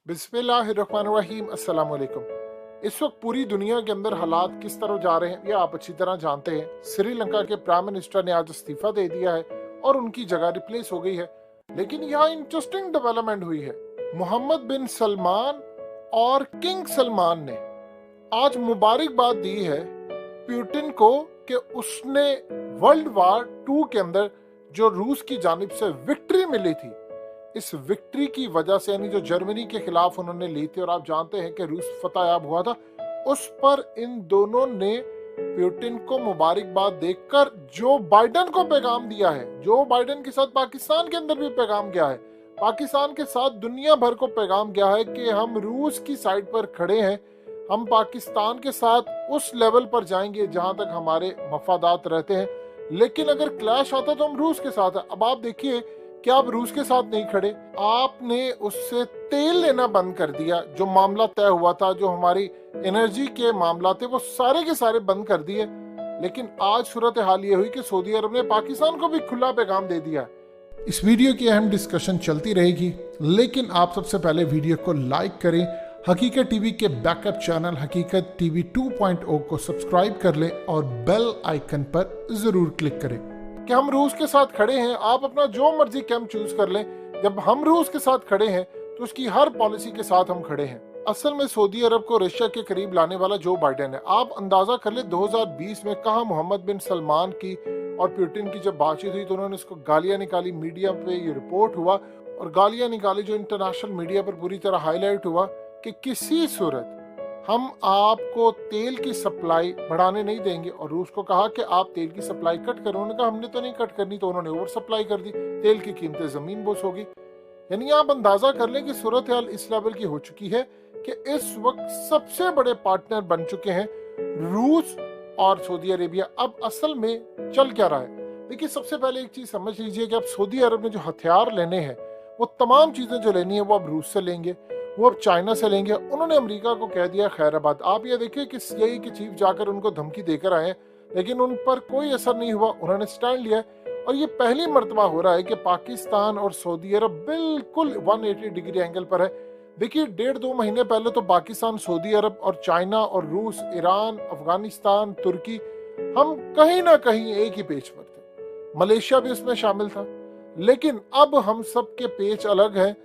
बिस्मिल्लाहिर्रहमानिर्रहीम। अस्सलाम वालेकुम। इस वक्त पूरी दुनिया के अंदर हालात किस तरह जा रहे हैं ये आप अच्छी तरह जानते हैं। श्रीलंका के प्राइम मिनिस्टर ने आज इस्तीफा दे दिया है और उनकी जगह रिप्लेस हो गई है। लेकिन यहाँ इंटरेस्टिंग डेवलपमेंट हुई है। मोहम्मद बिन सलमान और किंग सलमान ने आज मुबारकबाद दी है पुतिन को कि उसने वर्ल्ड वार 2 के अंदर जो रूस की जानिब से विक्ट्री मिली थी, इस विक्ट्री की वजह से, यानी जो जर्मनी के खिलाफ उन्होंने ली थी और आप जानते हैं कि रूस फतहयाब हुआ था, उस पर इन दोनों ने पुतिन को मुबारकबाद देकर जो बाइडेन को पैगाम दिया है, जो बाइडेन के साथ पाकिस्तान के अंदर भी पैगाम गया है, पाकिस्तान के साथ दुनिया भर को पैगाम गया है कि हम रूस की साइड पर खड़े हैं, हम पाकिस्तान के साथ उस लेवल पर जाएंगे जहां तक हमारे मफादात रहते हैं, लेकिन अगर क्लैश आता तो हम रूस के साथ है। अब आप देखिए कि आप रूस के साथ नहीं खड़े, आपने उससे तेल लेना बंद कर दिया। जो मामला तय हुआ था, जो हमारी एनर्जी के मामला थे, वो सारे के सारे बंद कर दिए। लेकिन आज सूरत हाल ये हुई कि सऊदी अरब ने पाकिस्तान को भी खुला पैगाम दे दिया। इस वीडियो की अहम डिस्कशन चलती रहेगी, लेकिन आप सबसे पहले वीडियो को लाइक करें, हकीकत टीवी के बैकअप चैनल हकीकत टीवी 2.0 को सब्सक्राइब कर लें और बेल आइकन पर जरूर क्लिक करें कि हम रूस के साथ खड़े हैं। आप अपना जो मर्जी कैंप चूज कर लें, जब हम रूस के साथ खड़े हैं तो उसकी हर पॉलिसी के साथ हम खड़े हैं। असल में सऊदी अरब को रशिया के करीब लाने वाला जो बाइडेन है। आप अंदाजा कर ले 2020 में कहा मोहम्मद बिन सलमान की और पुतिन की जब बातचीत हुई तो उन्होंने उसको गालियां निकाली, मीडिया पे ये रिपोर्ट हुआ और गालियां निकाली जो इंटरनेशनल मीडिया पर पूरी तरह हाईलाइट हुआ कि किसी सूरत हम आपको तेल की सप्लाई बढ़ाने नहीं देंगे। और रूस को कहा कि आप तेल की सप्लाई कट करो, उन्होंने कहा हमने तो नहीं कट करनी, तो उन्होंने ओवर सप्लाई कर दी, तेल की कीमतें जमीन बोस होगी। यानी आप अंदाजा कर लें कि सूरत हाल इस लेवल की हो चुकी है कि इस वक्त सबसे बड़े पार्टनर बन चुके हैं रूस और सऊदी अरेबिया। अब असल में चल क्या रहा है, देखिए सबसे पहले एक चीज समझ लीजिए कि अब सऊदी अरब ने जो हथियार लेने हैं, वो तमाम चीजें जो लेनी है वो अब रूस से लेंगे, वो अब चाइना से लेंगे। उन्होंने अमेरिका को कह दिया खैराबाद। आप ये देखिए कि सीआईए के चीफ जाकर उनको धमकी देकर आए, लेकिन उन पर कोई असर नहीं हुआ, उन्होंने स्टैंड लिया। और ये पहली मर्तबा हो रहा है कि पाकिस्तान और सऊदी अरब बिल्कुल 180 डिग्री एंगल पर है। देखिए 1.5-2 महीने पहले तो पाकिस्तान, सऊदी अरब और चाइना और रूस, ईरान, अफगानिस्तान, तुर्की, हम कहीं ना कहीं एक ही पेज पर थे। मलेशिया भी उसमें शामिल था। लेकिन अब हम सब के पेच अलग हैं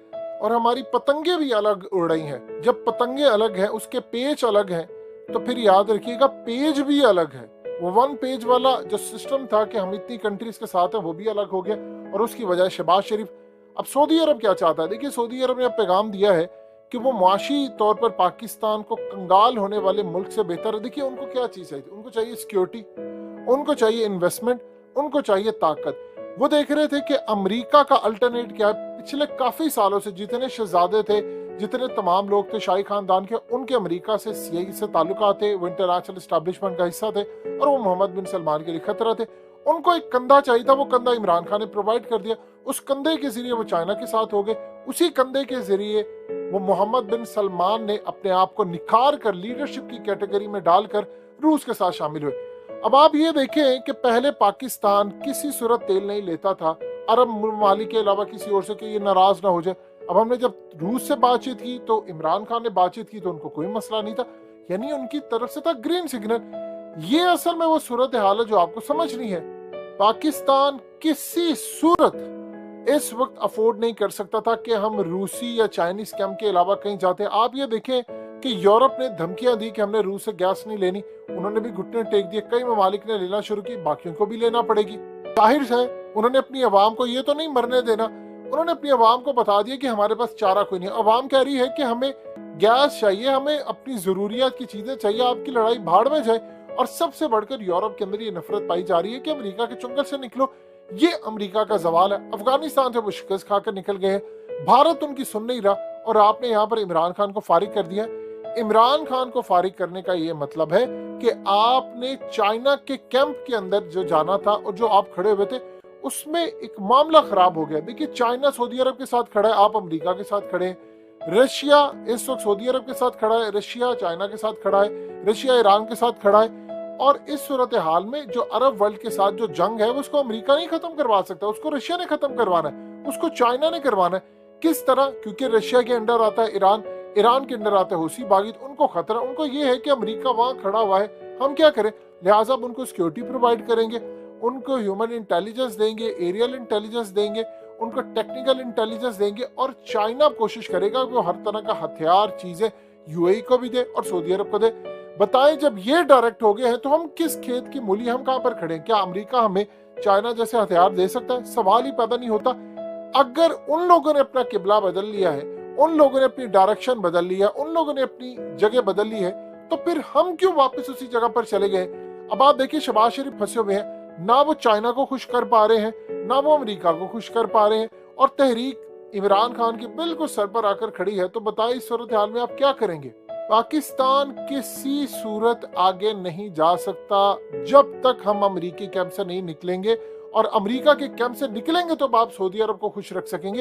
और हमारी पतंगे भी अलग उड़ रही हैं। जब पतंगे अलग हैं, उसके पेच अलग हैं, तो फिर याद रखिएगा पेज भी अलग है। वो 1 पेज वाला जो सिस्टम था कि हम इतनी कंट्रीज के साथ हैं, वो भी अलग हो गया और उसकी वजह शहबाज शरीफ। अब सऊदी अरब क्या चाहता है, देखिए सऊदी अरब ने पैगाम दिया है कि वो मुआशी तौर पर पाकिस्तान को कंगाल होने वाले मुल्क से बेहतर है। देखिए उनको क्या चीज चाहिए, उनको चाहिए सिक्योरिटी, उनको चाहिए इन्वेस्टमेंट, उनको चाहिए ताकत। वो देख रहे थे कि अमेरिका का अल्टरनेट क्या है। पिछले काफी सालों से जितने शहजादे थे, जितने तमाम लोग थे शाही खानदान के, उनके अमेरिका से सीआईए से ताल्लुकात थे, वो इंटरनेशनल एस्टैब्लिशमेंट का हिस्सा थे और वो मोहम्मद बिन सलमान के लिए खतरा थे। उनको एक कंधा चाहिए था, वो कंधा इमरान खान ने प्रोवाइड कर दिया। उस कंधे के जरिए वो चाइना के साथ हो गए, उसी कंधे के जरिए वो मोहम्मद बिन सलमान ने अपने आप को निखार कर लीडरशिप की कैटेगरी में डालकर रूस के साथ शामिल हुए। अब आप ये देखें कि पहले पाकिस्तान किसी सूरत तेल नहीं लेता था अरब ममालिक के अलावा किसी और से, कि ये नाराज ना हो जाए। अब हमने जब रूस से बातचीत की तो इमरान खान ने बातचीत की तो उनको कोई मसला नहीं था, यानी उनकी तरफ से था ग्रीन सिग्नल। ये असल में वो सूरत हाल है जो आपको समझनी है। पाकिस्तान किसी सूरत इस वक्त अफोर्ड नहीं कर सकता था कि हम रूसी या चाइनीज कैंप के अलावा कहीं जाते। आप ये देखें कि यूरोप ने धमकियां दी कि हमने रूस से गैस नहीं लेनी, उन्होंने भी घुटने टेक दिए। कई ममालिक ने लेना शुरू की, बाकियों को भी लेना पड़ेगी। जाहिर है उन्होंने अपनी आवाम को ये तो नहीं मरने देना, उन्होंने अपनी आवाम को बता दिया कि हमारे पास चारा कोई नहीं। आवाम कह रही है कि हमें गैस चाहिए, हमें अपनी जरूरियात की चीजें चाहिए, आपकी लड़ाई भाड़ में जाए। और सबसे बढ़कर यूरोप के अंदर ये नफरत पाई जा रही है कि अमेरिका के चुंगल से निकलो, ये अमेरिका का सवाल है। अफगानिस्तान से वो शिकस्त खाकर निकल गए हैं, भारत उनकी सुन नहीं रहा और आपने यहाँ पर इमरान खान को फारिग कर दिया। इमरान खान को फारिग करने का ये मतलब है कि आपने चाइना के कैंप के अंदर जो जाना था और जो आप खड़े हुए थे उसमें एक मामला खराब हो गया। देखिए चाइना सऊदी अरब के साथ खड़ा है, आप अमेरिका के साथ खड़े हैं। रशिया इस वक्त सऊदी अरब के साथ खड़ा है, रशिया चाइना के साथ खड़ा है, रशिया ईरान के साथ खड़ा है। और इस सूरत हाल में जो अरब वर्ल्ड के साथ जो जंग है उसको अमेरिका नहीं खत्म करवा सकता, उसको रशिया ने खत्म करवाना है, उसको चाइना ने करवाना है। किस तरह, क्योंकि रशिया के अंडर आता है ईरान, ईरान के अंडर आता है हूसी बागी, तो उनको खतरा, उनको ये है कि अमेरिका वहां खड़ा हुआ है, हम क्या करें, लिहाजा अब उनको सिक्योरिटी प्रोवाइड करेंगे, उनको ह्यूमन इंटेलिजेंस देंगे, एरियल इंटेलिजेंस देंगे, उनको टेक्निकल इंटेलिजेंस देंगे, और चाइना कोशिश करेगा कि वो हर तरह का हथियार चीजें यूएई को भी दे और सऊदी अरब को दे। बताएं, जब ये डायरेक्ट हो गए हैं तो हम किस खेत की मूली, हम कहां पर खड़े हैं? क्या अमेरिका हमें चाइना जैसे हथियार दे सकता है? सवाल ही पैदा नहीं होता। अगर उन लोगों ने अपना किबला बदल लिया है, उन लोगों ने अपनी डायरेक्शन बदल लिया, उन लोगों ने अपनी जगह बदल ली है, तो फिर हम क्यों वापस उसी जगह पर चले गए? अब आप देखिए, शहबाज शरीफ फंसे हुए हैं, ना वो चाइना को खुश कर पा रहे हैं, ना वो अमेरिका को खुश कर पा रहे हैं, और तहरीक इमरान खान के बिल्कुल सर पर आकर खड़ी है। तो बताइए इस सूरत हाल में आप क्या करेंगे? पाकिस्तान किसी सूरत आगे नहीं जा सकता जब तक हम अमेरिकी कैंप से नहीं निकलेंगे, और अमेरिका के कैंप से निकलेंगे तो आप सऊदी अरब को खुश रख सकेंगे।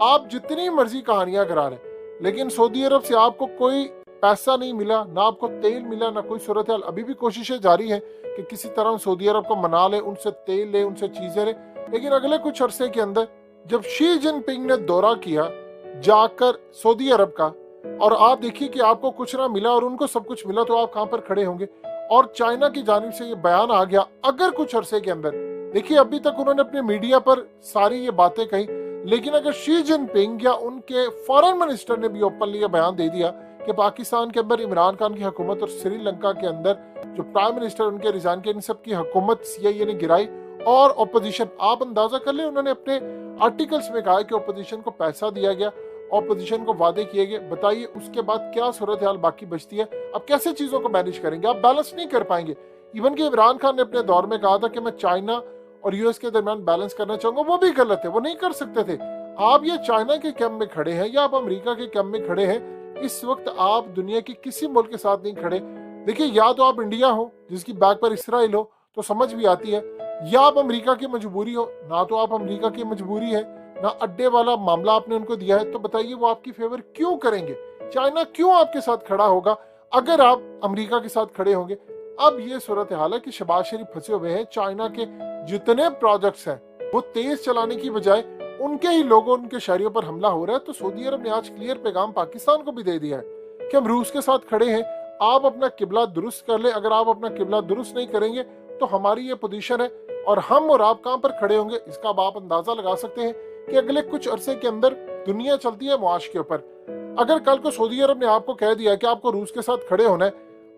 आप जितनी मर्जी कहानियां करा रहे हैं, लेकिन सऊदी अरब से आपको कोई पैसा नहीं मिला, ना आपको तेल मिला, ना कोई सूरत हाल। अभी भी कोशिशें जारी है कि किसी तरह सऊदी अरब को मना ले, उनसे तेल ले, उनसे चीजें ले, लेकिन अगले कुछ अरसे के अंदर जब शी जिनपिंग ने दौरा किया जाकर सऊदी अरब का, और आप देखिए कि आपको कुछ ना मिला और उनको सब कुछ मिला, तो आप कहां पर खड़े होंगे? और चाइना की जानिब से ये बयान आ गया अगर कुछ अरसे के अंदर, देखिए अभी तक उन्होंने अपने मीडिया पर सारी ये बातें कही, लेकिन अगर शी जिनपिंग या उनके फॉरेन मिनिस्टर ने भी ओपनली बयान दे दिया कि पाकिस्तान के अंदर इमरान खान की हुकूमत और श्रीलंका के अंदर जो प्राइम मिनिस्टर उनके रिजाइन के, इन सब की हुकूमत सीआईए ने गिराई, और ओपोजिशन, आप अंदाजा कर ले, उन्होंने अपने आर्टिकल्स में कहा कि ओपोजिशन को पैसा दिया गया, ऑपोजिशन को वादे किए गए। बताइए उसके बाद क्या सूरत हाल बाकी बचती है? अब कैसे चीजों को मैनेज करेंगे? आप बैलेंस नहीं कर पाएंगे। इवन कि इमरान खान ने अपने दौर में कहा था कि मैं चाइना और यूएस के दरमियान बैलेंस करना चाहूंगा, वो भी गलत है, वो नहीं कर सकते थे। आप ये चाइना के कैंप में खड़े हैं या आप अमेरिका के कैंप में खड़े हैं, इस वक्त आप दुनिया के किसी मुल्क के साथ नहीं खड़े। देखिए, या तो आप इंडिया हो जिसकी बैक पर इसराइल हो तो समझ भी आती है, या आप अमेरिका की मजबूरी हो, ना तो आप अमेरिका की मजबूरी है, ना अड्डे वाला मामला आपने उनको दिया है, तो बताइए वो आपकी फेवर क्यों करेंगे? चाइना क्यों आपके साथ खड़ा होगा अगर आप अमेरिका के साथ खड़े होंगे? अब ये सूरत हाल है कि शहबाज शरीफ फंसे हुए हैं। चाइना के जितने प्रोजेक्ट्स हैं वो तेज चलाने की बजाय उनके ही लोगों, उनके शहरियों पर हमला हो रहा है। तो सऊदी अरब ने आज क्लियर पैगाम पाकिस्तान को भी दे दिया है कि हम रूस के साथ खड़े हैं, आप अपना किबला दुरुस्त कर ले। अगर आप अपना किबला दुरुस्त नहीं करेंगे तो हमारी ये पोजीशन है, और हम और आप कहां पर खड़े होंगे इसका अब आप अंदाजा लगा सकते हैं कि अगले कुछ अरसे के अंदर दुनिया चलती है मुआश के ऊपर। अगर कल को सऊदी अरब ने आपको कह दिया कि आपको रूस के साथ खड़े होना है,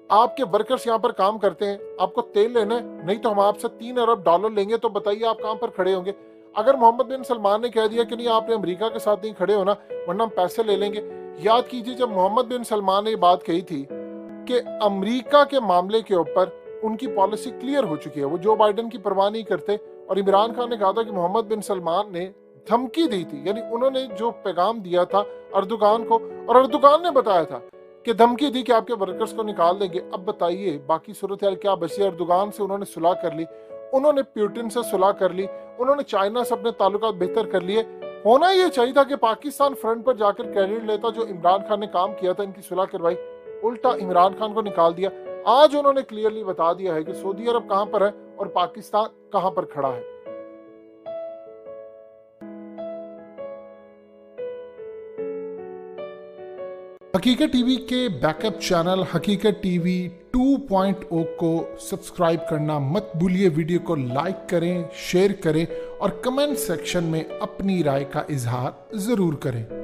आपके वर्कर्स यहाँ पर काम करते हैं, आपको तेल लेना है, नहीं तो हम आपसे $3 अरब लेंगे, तो बताइए आप कहां पर खड़े होंगे? अगर मोहम्मद बिन सलमान ने कह दिया कि नहीं, आपने अमेरिका के साथ नहीं खड़े होना वरना हम पैसे ले लेंगे। याद कीजिए, जब मोहम्मद बिन सलमान ने ये बात कही थी कि अमेरिका के मामले के ऊपर उनकी पॉलिसी क्लियर हो चुकी है, वो जो बाइडेन की परवाह नहीं करते, और इमरान खान ने कहा था कि मोहम्मद बिन सलमान ने धमकी दी थी, यानी उन्होंने जो पैगाम दिया था अर्दोगान को, और अर्दोगान ने बताया था कि धमकी दी कि आपके वर्कर्स को निकाल देंगे। अब बताइए बाकी सूरत हाल क्या बची? अर्दोगान से उन्होंने सुलह कर ली, उन्होंने प्यूटिन से सुलह कर ली, उन्होंने चाइना से अपने ताल्लुकात बेहतर कर लिए। होना ये चाहिए था कि पाकिस्तान फ्रंट पर जाकर क्रेडिट लेता, जो इमरान खान ने काम किया था, इनकी सुलह करवाई, उल्टा इमरान खान को निकाल दिया। आज उन्होंने क्लियरली बता दिया है कि सऊदी अरब कहां पर है और पाकिस्तान कहां पर खड़ा है। हकीकत टीवी के बैकअप चैनल हकीकत टीवी 2.0 को सब्सक्राइब करना मत भूलिए। वीडियो को लाइक करें, शेयर करें और कमेंट सेक्शन में अपनी राय का इजहार जरूर करें।